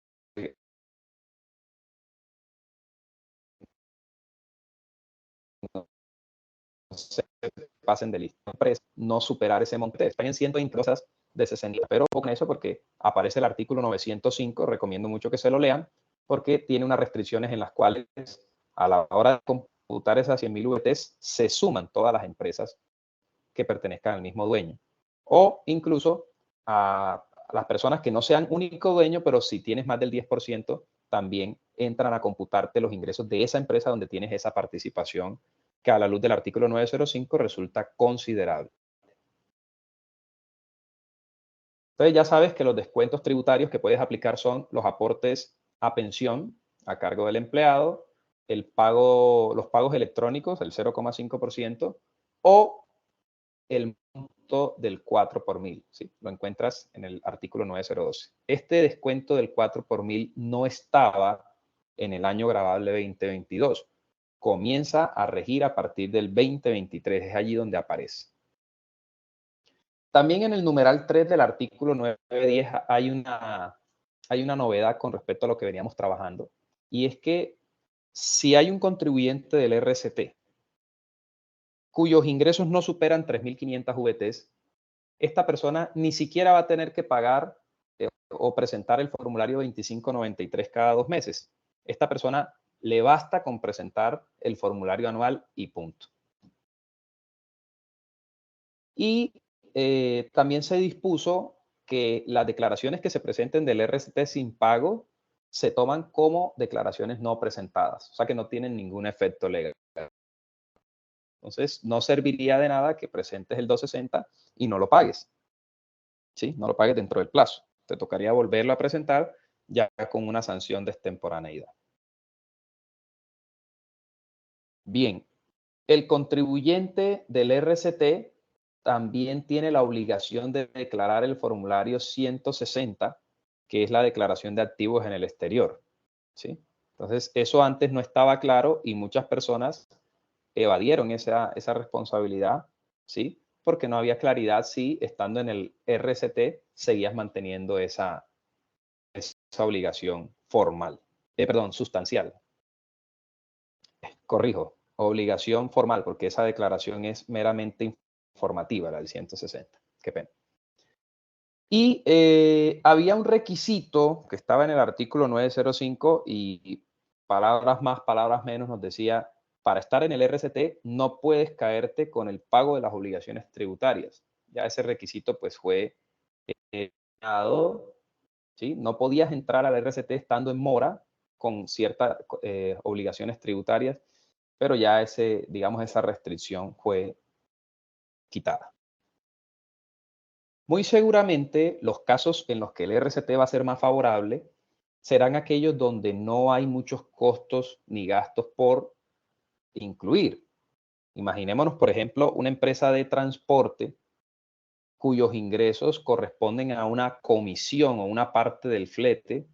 pasen de lista. No superar ese monte. Están siendo cosas de 60, pero con eso porque aparece el artículo 905, recomiendo mucho que se lo lean, porque tiene unas restricciones en las cuales a la hora de computar esas 100.000 VTs se suman todas las empresas que pertenezcan al mismo dueño. O incluso a las personas que no sean único dueño, pero si tienes más del 10%, también entran a computarte los ingresos de esa empresa donde tienes esa participación, que a la luz del artículo 905 resulta considerable. Entonces ya sabes que los descuentos tributarios que puedes aplicar son los aportes a pensión a cargo del empleado, los pagos electrónicos, el 0,5%, o el monto del 4 por mil. ¿Sí? Lo encuentras en el artículo 9012. Este descuento del 4 por mil no estaba en el año gravable 2022. Comienza a regir a partir del 2023. Es allí donde aparece. También en el numeral 3 del artículo 910 hay una novedad con respecto a lo que veníamos trabajando. Y es que si hay un contribuyente del RCT cuyos ingresos no superan 3.500 VTs, esta persona ni siquiera va a tener que pagar o presentar el formulario 2593 cada 2 meses. Esta persona le basta con presentar el formulario anual y punto. Y también se dispuso que las declaraciones que se presenten del RCT sin pago se toman como declaraciones no presentadas, o sea que no tienen ningún efecto legal. Entonces, no serviría de nada que presentes el 260 y no lo pagues. ¿Sí? No lo pagues dentro del plazo. Te tocaría volverlo a presentar ya con una sanción de extemporaneidad. Bien, el contribuyente del RCT también tiene la obligación de declarar el formulario 160, que es la declaración de activos en el exterior. ¿Sí? Entonces, eso antes no estaba claro y muchas personas evadieron esa responsabilidad, ¿sí? Porque no había claridad si estando en el RCT seguías manteniendo esa obligación formal, sustancial. Corrijo, obligación formal, porque esa declaración es meramente informativa, la del 160. Qué pena. Y había un requisito que estaba en el artículo 905 y palabras más, palabras menos nos decía, para estar en el RCT no puedes caerte con el pago de las obligaciones tributarias. Ya ese requisito pues fue dado, ¿sí? No podías entrar al RCT estando en mora con ciertas obligaciones tributarias, pero ya esa restricción fue quitada. Muy seguramente los casos en los que el RCT va a ser más favorable serán aquellos donde no hay muchos costos ni gastos por incluir. Imaginémonos, por ejemplo, una empresa de transporte cuyos ingresos corresponden a una comisión o una parte del flete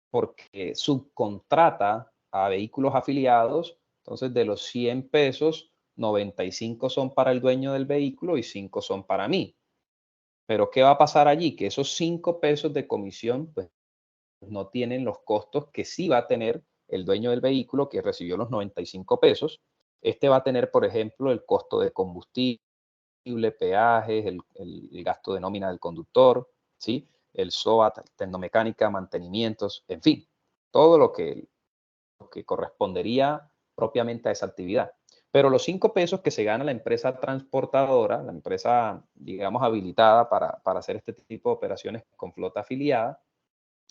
porque subcontrata a vehículos afiliados. Entonces, de los 100 pesos, 95 son para el dueño del vehículo y 5 son para mí. Pero ¿qué va a pasar allí? Que esos 5 pesos de comisión pues, no tienen los costos que sí va a tener el dueño del vehículo que recibió los 95 pesos. Este va a tener, por ejemplo, el costo de combustible, peajes, el gasto de nómina del conductor, ¿sí? El SOAT, tecnomecánica, mantenimientos, en fin, todo lo que correspondería propiamente a esa actividad. Pero los 5 pesos que se gana la empresa transportadora, la empresa, digamos, habilitada para hacer este tipo de operaciones con flota afiliada,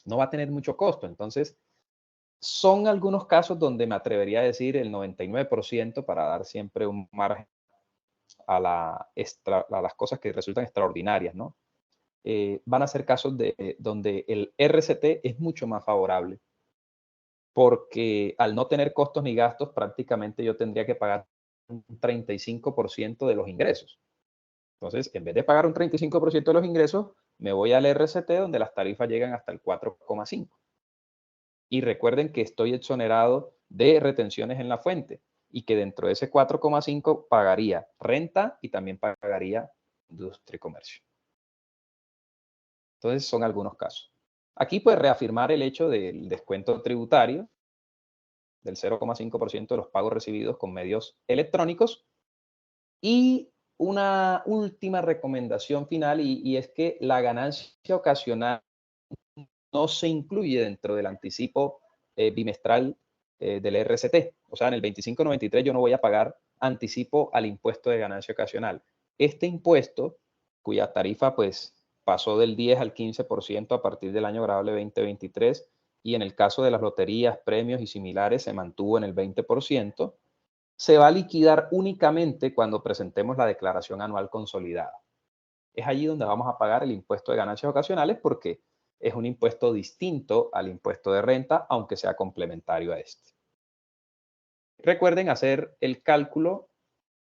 no va a tener mucho costo. Entonces, son algunos casos donde me atrevería a decir el 99% para dar siempre un margen a las cosas que resultan extraordinarias, ¿no? Van a ser casos donde el RCT es mucho más favorable porque al no tener costos ni gastos, prácticamente yo tendría que pagar un 35% de los ingresos. Entonces, en vez de pagar un 35% de los ingresos, me voy al RCT donde las tarifas llegan hasta el 4,5%. Y recuerden que estoy exonerado de retenciones en la fuente y que dentro de ese 4,5 pagaría renta y también pagaría industria y comercio. Entonces, son algunos casos. Aquí, pues, reafirmar el hecho del descuento tributario del 0,5% de los pagos recibidos con medios electrónicos. Y una última recomendación final, y es que la ganancia ocasional no se incluye dentro del anticipo bimestral del RCT. O sea, en el 2593 yo no voy a pagar anticipo al impuesto de ganancia ocasional. Este impuesto, cuya tarifa pues pasó del 10 al 15% a partir del año grabable 2023, y en el caso de las loterías, premios y similares se mantuvo en el 20%, se va a liquidar únicamente cuando presentemos la declaración anual consolidada. Es allí donde vamos a pagar el impuesto de ganancias ocasionales, porque es un impuesto distinto al impuesto de renta, aunque sea complementario a este. Recuerden hacer el cálculo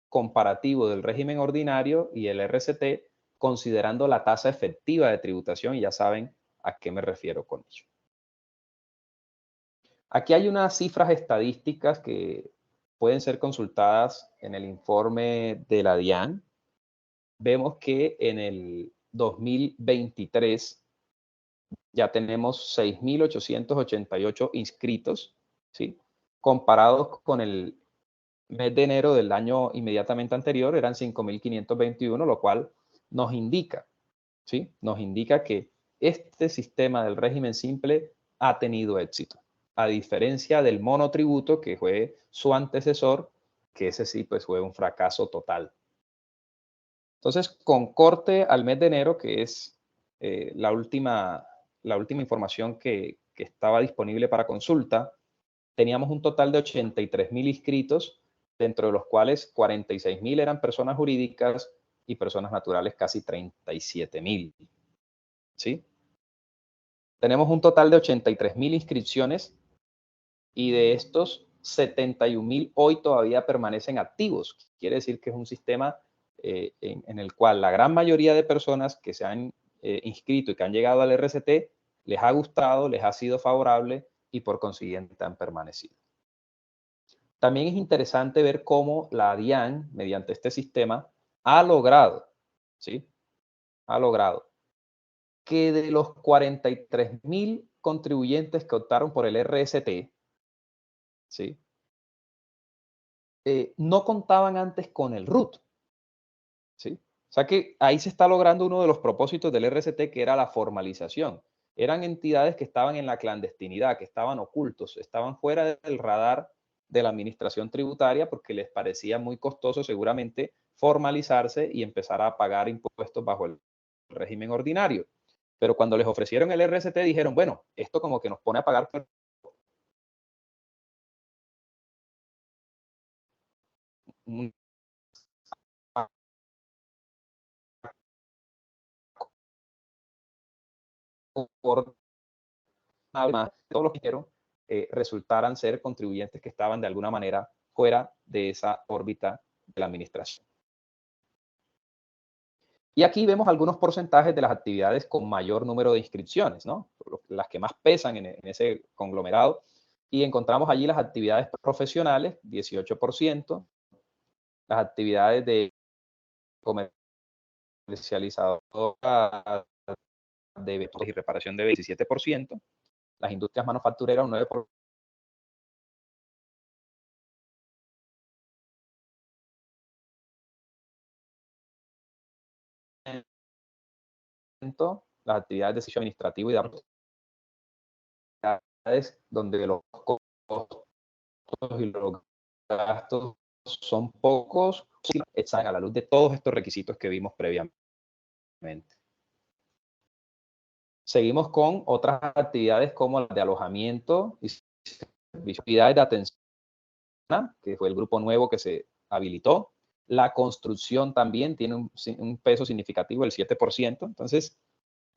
comparativo del régimen ordinario y el RCT, considerando la tasa efectiva de tributación, y ya saben a qué me refiero con ello. Aquí hay unas cifras estadísticas que pueden ser consultadas en el informe de la DIAN. Vemos que en el 2023 ya tenemos 6.888 inscritos, ¿sí? Comparados con el mes de enero del año inmediatamente anterior, eran 5.521, lo cual nos indica, ¿sí? Nos indica que este sistema del régimen simple ha tenido éxito, a diferencia del monotributo, que fue su antecesor, que ese sí pues fue un fracaso total. Entonces, con corte al mes de enero, que es la última información que estaba disponible para consulta, teníamos un total de 83.000 inscritos, dentro de los cuales 46.000 eran personas jurídicas y personas naturales casi 37.000. ¿Sí? Tenemos un total de 83.000 inscripciones, y de estos 71.000 hoy todavía permanecen activos. Quiere decir que es un sistema en el cual la gran mayoría de personas que se han inscrito y que han llegado al RCT les ha gustado, les ha sido favorable y por consiguiente han permanecido. También es interesante ver cómo la DIAN, mediante este sistema, ha logrado, ¿sí? Ha logrado que de los 43.000 contribuyentes que optaron por el RST, ¿sí? No contaban antes con el RUT, ¿sí? O sea que ahí se está logrando uno de los propósitos del RCT, que era la formalización. Eran entidades que estaban en la clandestinidad, que estaban ocultos, estaban fuera del radar de la administración tributaria, porque les parecía muy costoso seguramente formalizarse y empezar a pagar impuestos bajo el régimen ordinario. Pero cuando les ofrecieron el RCT dijeron, bueno, esto como que nos pone a pagar un por más, todos los que dijeron resultaran ser contribuyentes que estaban de alguna manera fuera de esa órbita de la administración. Y aquí vemos algunos porcentajes de las actividades con mayor número de inscripciones, ¿no? Las que más pesan en ese conglomerado. Y encontramos allí las actividades profesionales, 18%, las actividades de comercializadora de eventos y reparación de 17%, las industrias manufactureras un 9%, las actividades de servicio administrativo y de actividades donde los costos y los gastos son pocos, están a la luz de todos estos requisitos que vimos previamente. Seguimos con otras actividades como las de alojamiento y actividades de atención, que fue el grupo nuevo que se habilitó. La construcción también tiene un peso significativo, el 7%. Entonces,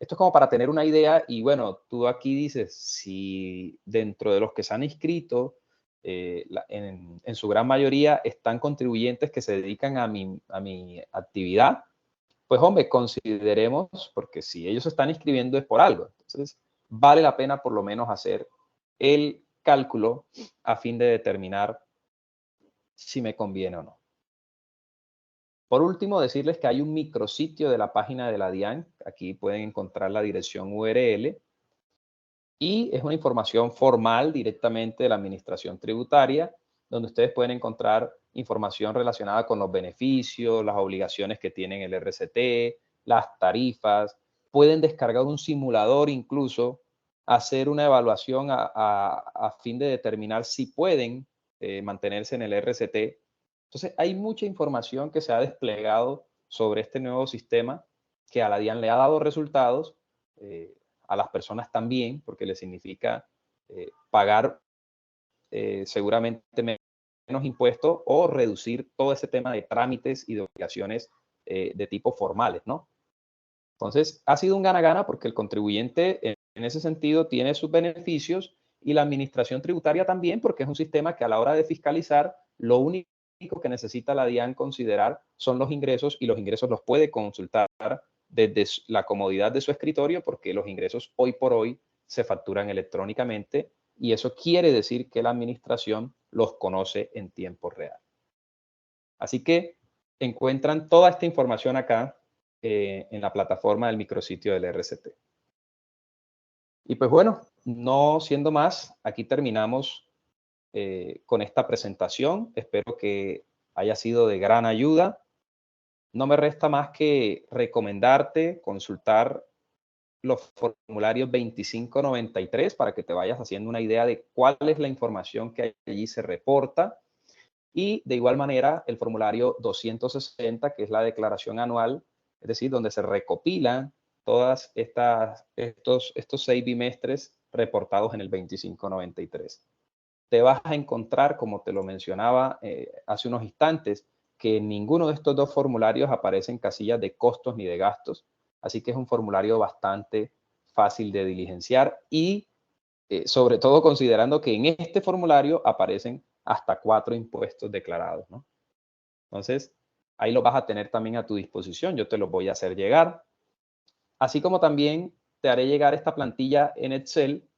esto es como para tener una idea. Y bueno, tú aquí dices, si dentro de los que se han inscrito, en su gran mayoría están contribuyentes que se dedican a mi actividad, pues hombre, consideremos, porque si ellos se están inscribiendo es por algo. Entonces, vale la pena por lo menos hacer el cálculo a fin de determinar si me conviene o no. Por último, decirles que hay un micrositio de la página de la DIAN. Aquí pueden encontrar la dirección URL. Y es una información formal directamente de la Administración Tributaria, donde ustedes pueden encontrar información relacionada con los beneficios, las obligaciones que tienen el RCT, las tarifas. Pueden descargar un simulador incluso, hacer una evaluación a fin de determinar si pueden mantenerse en el RCT. Entonces, hay mucha información que se ha desplegado sobre este nuevo sistema que a la DIAN le ha dado resultados. A las personas también, porque les significa pagar seguramente menos impuestos o reducir todo ese tema de trámites y de obligaciones de tipo formales, ¿no? Entonces, ha sido un gana-gana porque el contribuyente en ese sentido tiene sus beneficios y la administración tributaria también, porque es un sistema que a la hora de fiscalizar, lo único que necesita la DIAN considerar son los ingresos, y los ingresos los puede consultar desde la comodidad de su escritorio, porque los ingresos hoy por hoy se facturan electrónicamente, y eso quiere decir que la administración los conoce en tiempo real. Así que encuentran toda esta información acá en la plataforma del micrositio del RCT. Y pues bueno, no siendo más, aquí terminamos con esta presentación. Espero que haya sido de gran ayuda. No me resta más que recomendarte consultar los formularios 2593 para que te vayas haciendo una idea de cuál es la información que allí se reporta. Y de igual manera, el formulario 260, que es la declaración anual, es decir, donde se recopilan todas estos 6 bimestres reportados en el 2593. Te vas a encontrar, como te lo mencionaba hace unos instantes, que en ninguno de estos dos formularios aparecen casillas de costos ni de gastos. Así que es un formulario bastante fácil de diligenciar y sobre todo considerando que en este formulario aparecen hasta 4 impuestos declarados, ¿no? Entonces, ahí lo vas a tener también a tu disposición. Yo te los voy a hacer llegar. Así como también te haré llegar esta plantilla en Excel,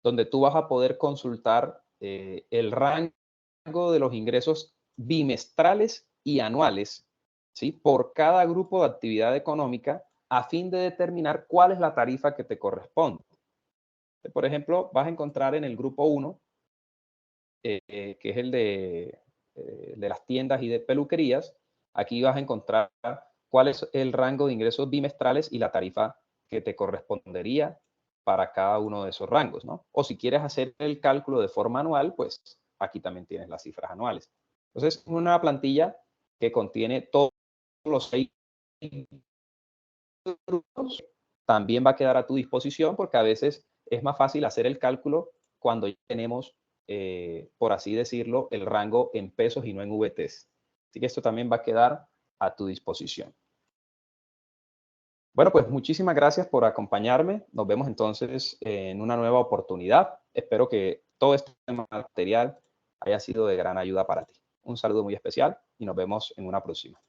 donde tú vas a poder consultar el rango de los ingresos bimestrales y anuales, ¿sí? Por cada grupo de actividad económica, a fin de determinar cuál es la tarifa que te corresponde. Por ejemplo, vas a encontrar en el grupo 1, que es el de las tiendas y de peluquerías. Aquí vas a encontrar cuál es el rango de ingresos bimestrales y la tarifa que te correspondería para cada uno de esos rangos, ¿no? O si quieres hacer el cálculo de forma anual, pues aquí también tienes las cifras anuales. Entonces, es una plantilla que contiene todos los 6 grupos. También va a quedar a tu disposición porque a veces es más fácil hacer el cálculo cuando ya tenemos, por así decirlo, el rango en pesos y no en VTs. Así que esto también va a quedar a tu disposición. Bueno, pues muchísimas gracias por acompañarme. Nos vemos entonces en una nueva oportunidad. Espero que todo este material haya sido de gran ayuda para ti. Un saludo muy especial y nos vemos en una próxima.